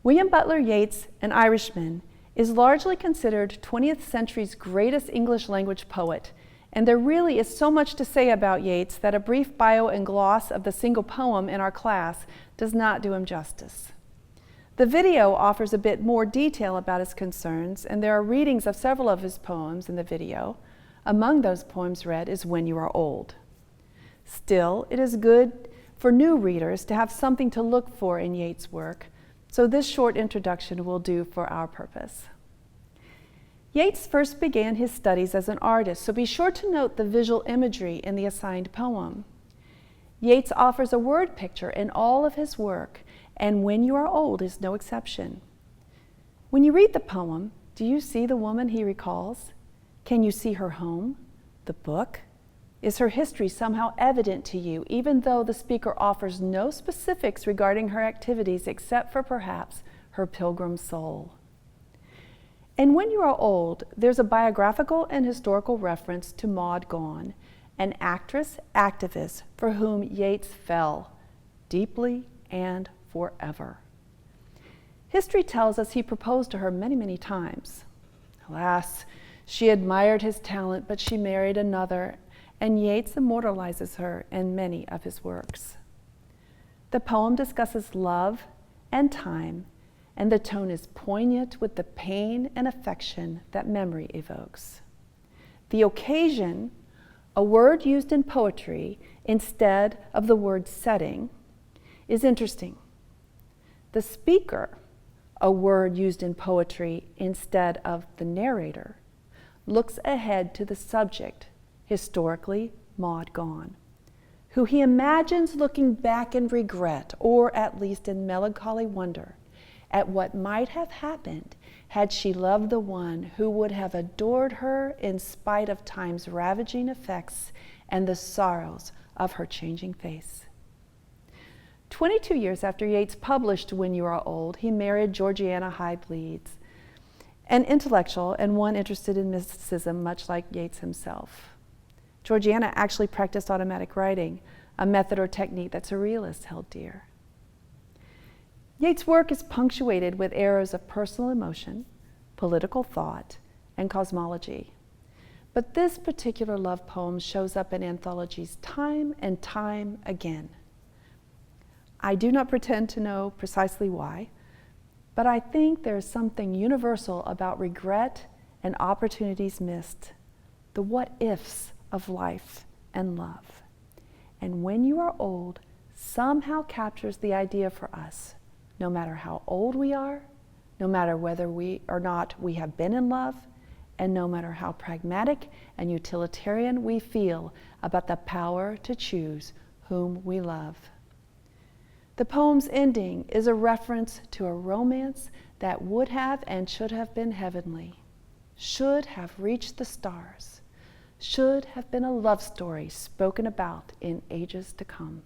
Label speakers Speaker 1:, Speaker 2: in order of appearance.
Speaker 1: William Butler Yeats, an Irishman, is largely considered 20th century's greatest English language poet, and there really is so much to say about Yeats that a brief bio and gloss of the single poem in our class does not do him justice. The video offers a bit more detail about his concerns, and there are readings of several of his poems in the video. Among those poems read is When You Are Old. Still, it is good for new readers to have something to look for in Yeats' work, so this short introduction will do for our purpose. Yeats first began his studies as an artist, so be sure to note the visual imagery in the assigned poem. Yeats offers a word picture in all of his work, and When You Are Old is no exception. When you read the poem, do you see the woman he recalls? Can you see her home, the book? Is her history somehow evident to you, even though the speaker offers no specifics regarding her activities except for perhaps her pilgrim soul? And When You Are Old, there's a biographical and historical reference to Maud Gonne, an actress-activist for whom Yeats fell deeply and forever. History tells us he proposed to her many, many times. Alas, she admired his talent, but she married another, and Yeats immortalizes her in many of his works. The poem discusses love and time, and the tone is poignant with the pain and affection that memory evokes. The occasion, a word used in poetry instead of the word setting, is interesting. The speaker, a word used in poetry instead of the narrator, looks ahead to the subject, historically Maud Gonne, who he imagines looking back in regret, or at least in melancholy wonder, at what might have happened had she loved the one who would have adored her in spite of time's ravaging effects and the sorrows of her changing face. 22 years after Yeats published When You Are Old, he married Georgiana Hyde Leeds, an intellectual and one interested in mysticism, much like Yeats himself. Georgiana actually practiced automatic writing, a method or technique that surrealists held dear. Yeats' work is punctuated with eras of personal emotion, political thought, and cosmology. But this particular love poem shows up in anthologies time and time again. I do not pretend to know precisely why, but I think there is something universal about regret and opportunities missed, the what-ifs of life and love. And When You Are Old somehow captures the idea for us, no matter how old we are, no matter whether we or not we have been in love, and no matter how pragmatic and utilitarian we feel about the power to choose whom we love. The poem's ending is a reference to a romance that would have and should have been heavenly, should have reached the stars, should have been a love story spoken about in ages to come.